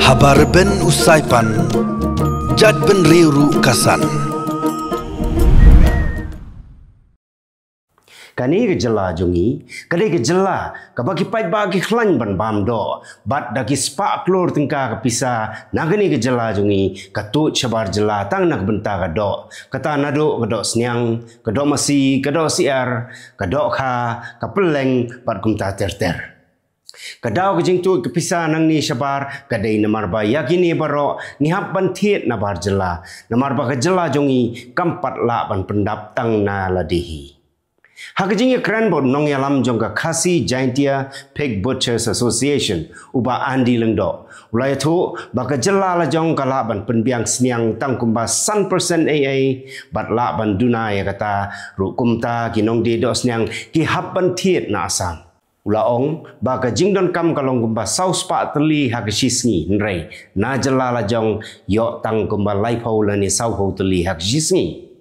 Habar ben usaipan, jad ben riuru kasan. Kani gejala jungi, kani gejala kabagi pai bagi khlan ban bam do, bat dagi spa klor tingka kapisa, nagani gejala jungi, katut sabar jela tang nak benta kado, kata nado kado sniang, kado masi, kado siar, kado kha, kapeleng bat kumta ter. Kadau kejing tu kepisa nang ni sabar kadai namar ba yakini baro ni hap ban thiet na bar jela namar ba kejela jongi kampat la ban pendap tang na ladihi hakejing kran bod nong yalam jong ka khasi jaintia pig butchers association uba andi lengdo ulai thu ba kejela la jong kala ban penbiang sniang tang kumba 100% AA bat la ban dunai kata rukumta kinong de do sniang ki hap ban thiet na asam Ulaong baka jingdon kam kalong gumba saus pa teli hakisisngi nrei na jela la jong yo tang gumba laipau lani sau ho teli hakisisngi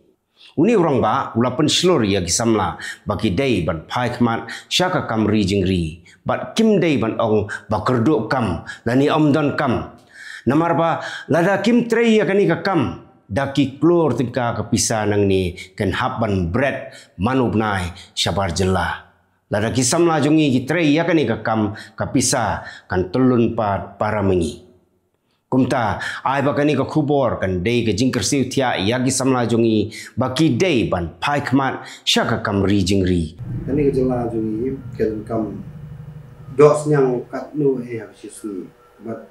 uni urang ba ula pen slur ya gisamla baki dei ban pai khmat syaka kam ri jingri bat kim dei ban ong bakerdu kam lani omdon kam namar ba lada kim trei ya kani ka kam daki klor tingka kapisa nang ni ken habban bread manubnai syabar jela Lada kisam la jungi kitrei ya kani kakam kapisa kan tulun para mengi. Kumta ai bakani ka khubor kan dei ka jingker siu thia ya kisam la jungi baki dei ban pai khmat syaka kam ri jingri. Kani ka jela jungi ken kam dos nyang kat nu e ha sisni bat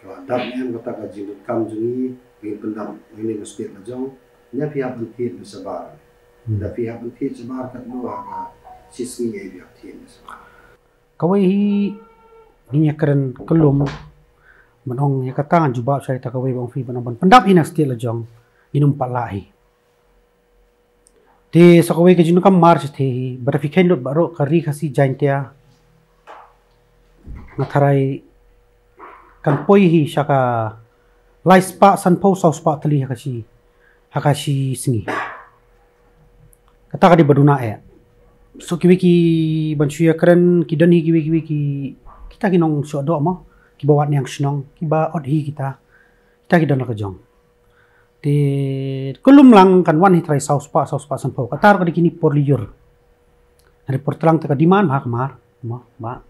ka dam em kata ka jingdu kam jungi pin pendam ini ka spiet la jong nya pihak bentit sabar. Da pihak bentit sabar kat nu ha sisni e biak tin kawai ni keren kelum menong ya kata jubab saya tak kawai bang fi ban pendap ina stil jong inum palai te sakawai ke jinu kam march the barafiken dot baro kari khasi jaintia natharai kan poi hi shaka lai spa san po sau spa tali hakashi singi kata kadi baduna so kiwiki bansuya keren kidani kiwiki kita kinong so do mo kibawat yang snong kiba odhi kita kidan ka jong te kulum lang kan wan hitrai saus pa san po katar ka dikini porliur dari portlang te ka diman ha kamar mo ba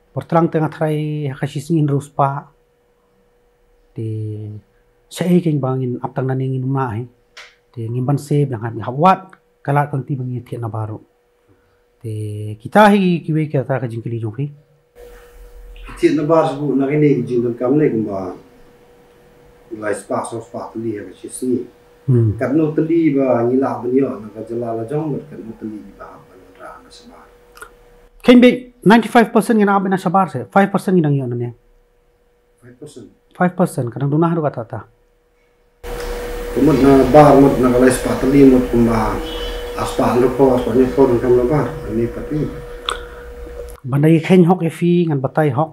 portlang te ngatrai hakasisingin ruspa te sai king bangin aptang naningin umai te ngimban seb yang hawat kalat kan ti bangi tiat na baru te kita hi kiwe kita ka jingkili jongfi tiat na bar bu na kini jingdon kam le kumba lai spa so spa tli ha sisni kat no tli ba ngila banyo na ka jala la jong kat no tli ba ban ra na sabar can be 95% ngina abena sabar se 5% nginang yo nanya 5% kadang dunah do kata ta kumut na bar mut na lai spa tli mut kumba aspa lo ko aspa ni ko kam lo bar ni pati bandai khen hok efi ngan batai hok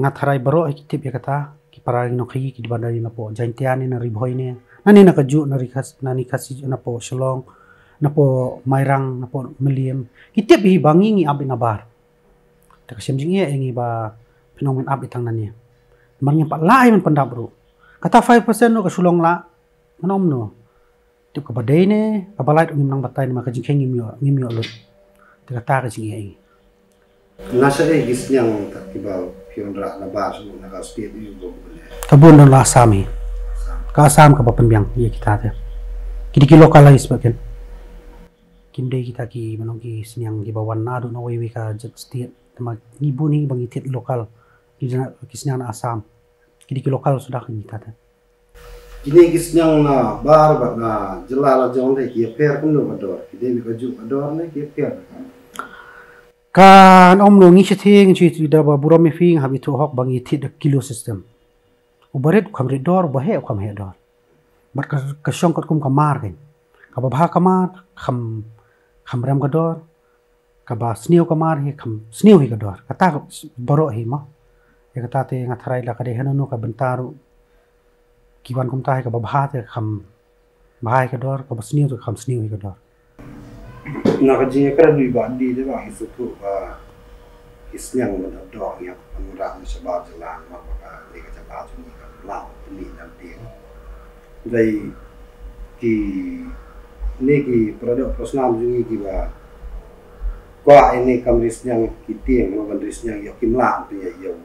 ngatharai baro kitip ya kata ki parang no khi ki bandai na po jaintiani na ribhoi ne nani na kaju na rikas nani kasi na po shlong na po mairang na po miliam kitip hi bangi ngi abin bar ta kasim jing e ngi ba pinomen ab itang nani marnya pat lai man pandap bro kata 5% no ka sulong la manom no tip ka badai ne ka balait ngim nang batai ma ka jing ngim yo lut te kata ka jing e nasa e gis nyang tak kibau pionra na bas na ka speed yu go tabun don la sami ka asam ka papenbiang ye kita te kidi localize bagen kimde kita ki manong ki sinyang ki bawan na do no wewe ka jet state tama ngibuni bang itit lokal ki sinyang na asam kidi lokal sudah kita te kini gis nyang na bar ba na jela la jong de ki per kun no bador kidi mi ka ju bador ne ki per kan om lo ngi chithing chi da ba buram mi fing habitu hok bangi thit kilo system ubaret khamri dor ba he kham he dor bar ka shong kat kum kamar gen ka ba kamar kham ram ka dor ka ba sniu kamar he kham sniu hi ka dor kata baro hi ma e kata te ngatharai la ka de hanu ka bentaru kiwan kum ta he ka ba te kham bahai ka dor ka ba sniu to kham sniu hi ka dor Nakajing kara lui bandi de ba isu tu ba isnyang man do ya pamura ni sabab jalan ma ba le ka jaba tu ni ka lao ni dan tiang dai ki ni ki produk personal jungi ki ba kwa ini kamris yang ki tiang ma kamris yang yo kim la tu ya yo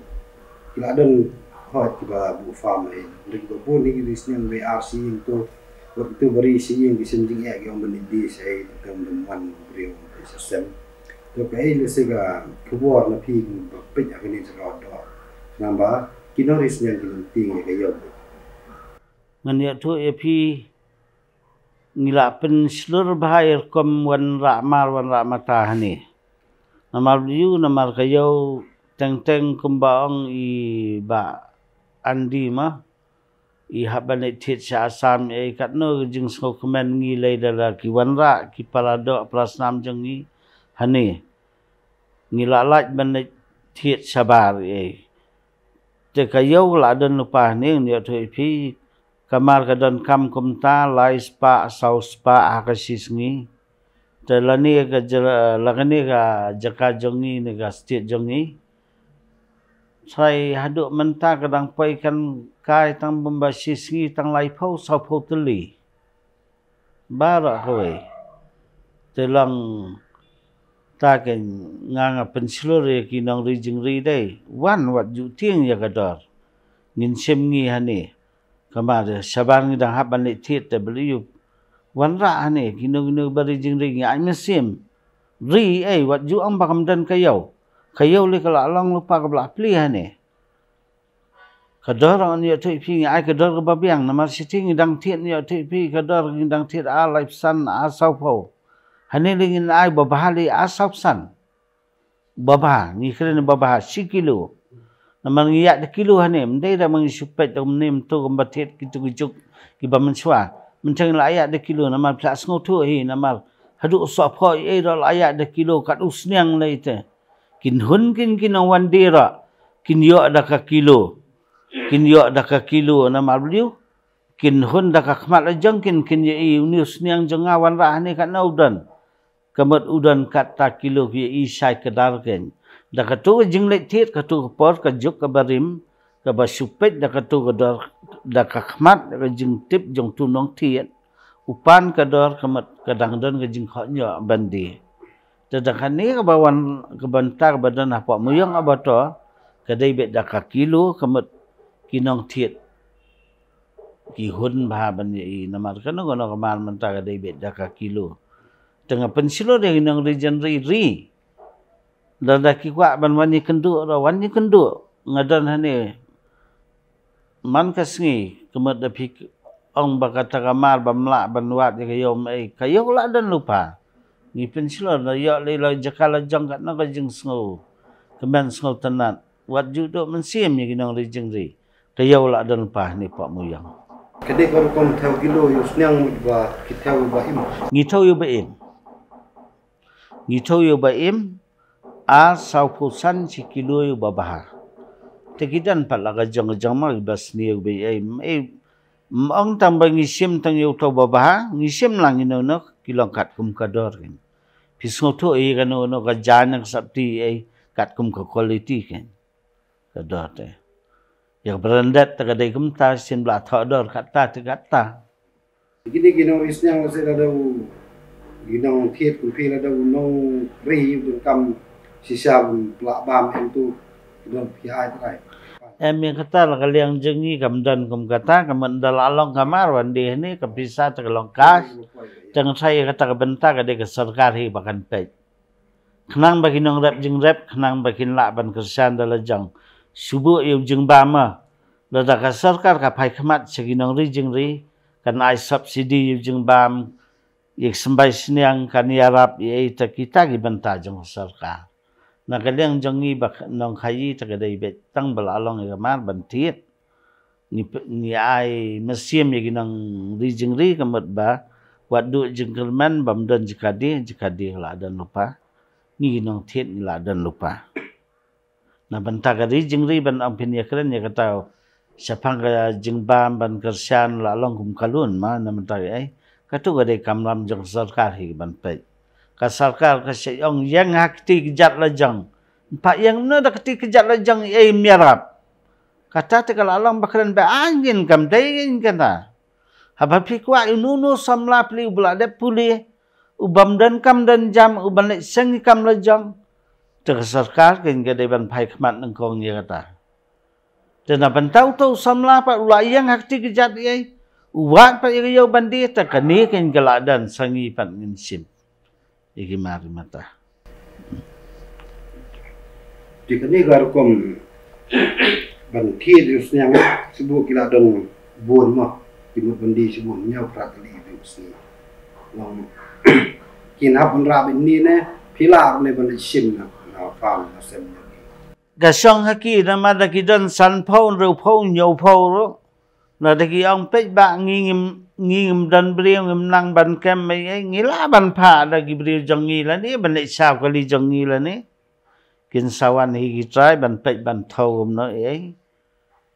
kila dan hot ki ba bu farm ai de ko bu ni ki yang WRC tu waktu beri siying di sending ya yang menindi saya teman-teman beri sistem tu kai le sega keluar na pi pet ya ni jero do namba kinoris yang kinting ya yo ngan ya tu epi ngila pen seluruh bahaya kom wan ramata hani namar yu namar kayo teng kumbang i ba andi ma I habanit hit sa asam kat no jing sko kemen ngi lay dala ki wanra ki palado prasnam jeng ngi hani ngi lalaj banit hit sabar te kayo la don lupa ni ni to pi kamar kadon kam kumta lai spa sau spa akasis ngi te lani ka lagani ka jaka jongi ni ka state jongi sai haduk menta kadang pai kan kai tang membasis ngi tang lai pau sau pau teli bara hoi telang ta ken nganga pensilore ki nang ri jing ri dai wan wat ju tieng ya kadar ngin sem ngi hani kamar sabar ngi dang haban le thit te beliu wan ra hani ki no bari jing ri ngi ai mesim ri wat ju ang bakam dan kayo le kala lang lupa ka bla pli hani kadar an ya thoi phi ai kadar ka babiang namar siting dang thiet ya thoi phi kadar dang thiet a life san a sau pho hani lingin ai babahali a sau san babah ni kren babah 10 kilo namar ngiya de kilo hani mdei da mang supet dom nem to kombatet kitu ki ba menswa mencang la ayat de kilo namar plas ngo thu hi namar hadu so pho e ro la ayat de kilo kat usnyang lai te kin hun kin wan dira kin yo da ka kilo na mabliu kin hun da ka khmat la jang kin ye news niang janga wan ra ni kan udan kamat udan kat ta kilo ye i sai kadar ken da ka tu jing le thiet ka tu por ka juk ka barim ka ba supet da ka tu kadar da ka khmat da ka jing tip jong tu nong thiet upan kadar kamat kadang dan ka jing kha nya bandi tadakan ni kabawan kebentar badan apa muyang abato kadai bet daka kilo kamat kinong thiet ki hun ba ban i namar kan ngono kamar menta kadai bet daka kilo tengah pensilo de nang region ri dada ki kwa ban wani kendu ngadan hani man kasngi kamat da pik ong bakata kamar bamla banwat kayo la dan lupa ni pensilo na yo le la jakala jang kat na ka jing sngo kemen sngo tenat wat ju do mensim ni ginong ri jing ri kayo la dan pa ni pak muyang kede ko kom thau kilo yo snyang ba ki thau ba im ngi thau yo ba im a sau phusan chi kilo yo ba bah te kidan pa la ka jang ma bas ni be ong tam ba ngi sim tang yo to ba bah ngi sim lang ino no kilong kat kum kador ken pisngo to e kano no ka janak sapti e kat kum ka quality ken kador te ya berendat ta kadai kum ta sin bla thodor kat ta gini ginong risnyang se da ginong thiet ku phi la da no ri bu kam sisa pla bam em tu don phi ai tai em yang kata la kaliang jengi kamdan kum kata kaman dalalong kamar wande ni kapisa ta kalongkas tang saya kata kebentar kadai ke sarkar hi bakan pej kenang bagi nong rap jeng rap kenang bagi la ban kersan dalajang subuh yu jeng bama lada ka sarkar ka pai khmat seginong ri jeng ri kan ai subsidi yu jeng bam yek sembai siniang kan yarap ye ta kita gi banta jeng sarkar na kaliang jongi bak nong khayi ta kadai bet tang balalong ya mar bantiet ni ai mesim ye ginong ri jeng ri kamat ba wadu jengkelman bamdan jikadi la dan lupa ni nong thiet la dan lupa na banta kadi jengri ban ampin ya keren ya kata sapang ka jengbam ban kersan la long kum kalun ma na banta ai katu gade kamlam jeng sarkar hi ban pe ka sarkar ka sayong yang hakti kejat lajang pak yang na dakti kejat lajang ai miarap kata te kala alang bakran ba angin kam dayin kana haba pi kwa inunu samla pli bula de puli ubam dan kam dan jam uban le seng kam lajang te sarkar ken ga de ban pai khmat nang kong ye kata te na ban tau samla pa ula yang hakti kejat ai uwat pa iyo bandi ta kani ken galadan sangi pan ngin sim iki mari mata di kani garkom ban thi yang sebu kila don buon ma timut bandi sebu nyau pratali usni long kinap rab ini ne pila ne ban sim na fam na sem gasong haki na madakidan san phau ro phau nyau phau ro na dagi ang pej ba ngim dan beliau nang ban kem mai ngila ban pha dagi beliau jongi la ni ban le sao kali jongi la ni kin sawan hi trai ban pej ban thau no ai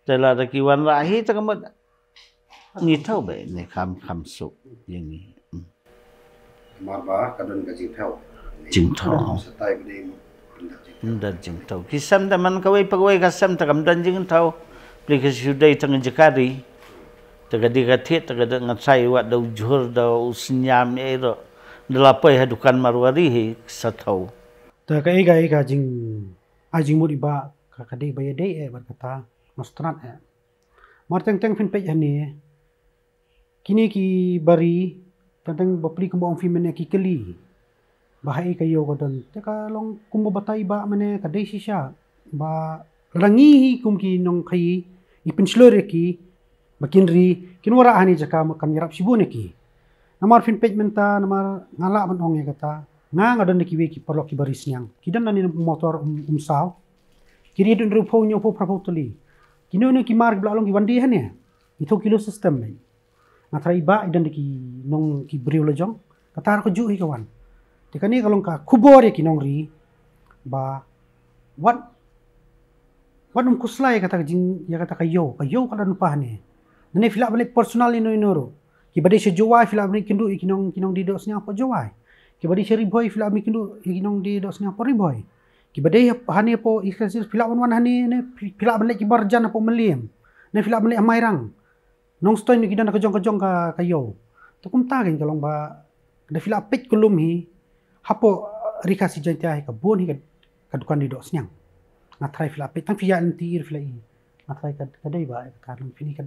te la dagi wan ra hi ta kam ni thau be ne kham su yang ni marba kadon ka jing thau satai bede dan jing thau kisam da man kawai pagwai kasam ta kam dan jing thau plikes judai tang jakari tagadi gatit tagada ngatsai wat dau jur dau senyam ero delapai hadukan marwari hi sathau ta ka ega jing ajing mudi ba ka kadai ba dei berkata nostran marteng teng fin pej hani kini ki bari tentang bapli kumbo ang fimen ki keli bahai kayo ko don te ka long kumbo batai ba mane kadai sisya ba rangi kum ki nong kai ipinslore ki makinri kinwara ani jaka makan yarap sibune ki namar fin page menta namar ngala man ong kata nga ngadon ki we ki perlo ki baris nyang kidan nani motor saw kiri dun rupo nyo po prapo tuli kino ne ki mark blalong ki wandi hane itu kilo system ni natrai ba idan ki nong ki briu lojong katar ko ju hi kawan tekani kalong ka kubor ki nong ri ba what kuslai kata jing ya kata kayo kada nupa ne nene filak balik personal ino inoro ki bade se jowai filak balik kindu ikinong di dos nya po jowai ki bade se riboy filak balik kindu ikinong di dos nya po riboy ki bade hani po ikhlasir filak wan hani ne filak balik ki barjan po melim ne filak balik amairang nong stoy ni kidan ka jong ka kayo to kum ta gen kalong ba de filak pet kulum hi hapo rikasi jantai ka bon hi ka dukan di dos nyang natrai filak pet tang fiya entir filak i natrai ka kadai ba ka long fini kan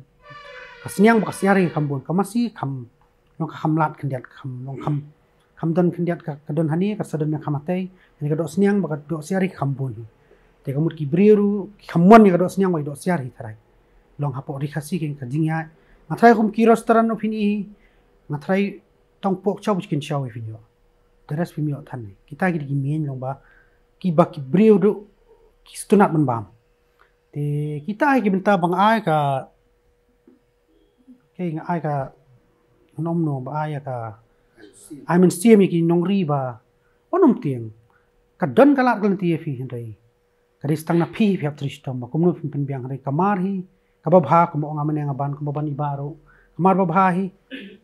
kasnyang bakas yari kambon kamasi kam long kamlat kendiat kam long kam dan kendiat kadon hani kasadon yang kamatai ni kadok snyang bakat dok siari kambon te kamut ki briru kamon ni kadok snyang wai dok siari tarai long hapo rikasi ken kajingya natrai kum ki restoran opini natrai tong pok chau bikin chau finyo teras finyo tan kita gi mien long ba ki baki briru ki stunat menbam te kita gi benta bang ai ka ai ka nom no ba ai ka ai men sia mi ki nong ri ba onom tieng ka don kalat kan ti fi hendai ka stang na phi phap tristom ba kumno pin biang ri kamar hi ka ba bha ko mo ngaman yang ban ko ban ibaro kamar ba bha hi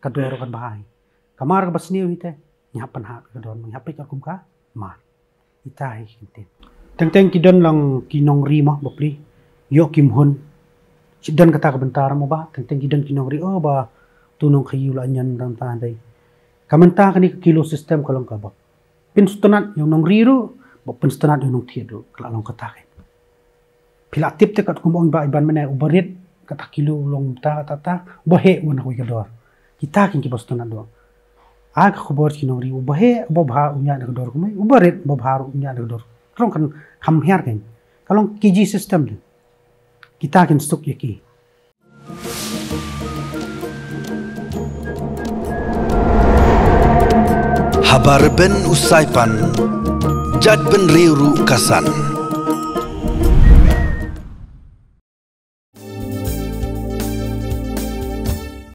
ka doro kan ba hi kamar ka basniu hi te nyapan ha ka don nyapi ka kum ka mar itai hinte teng ki don lang ki nong ri ma bopli yo kim hun sidan kata kebentar mo ba tentang gidan kinong ri ba tunong kayu la nyan dan tandai kamenta kani kilo system kalong ka ba pinstanat yung nong riru ba pinstanat yung nong tiedo kalong kata ken pila tip te kat kumong ba iban mena ubarit kata kilo long ta bahe wona ko kador kita kin ki bastanat do ag khobor kinong ri bahe ba bha unya na kador kumai ubarit ba bha unya na kador kalong kan kham her ken kalong kiji system de kita akan stok yaki. Habar ben usai pan, jad ben riuru kasan.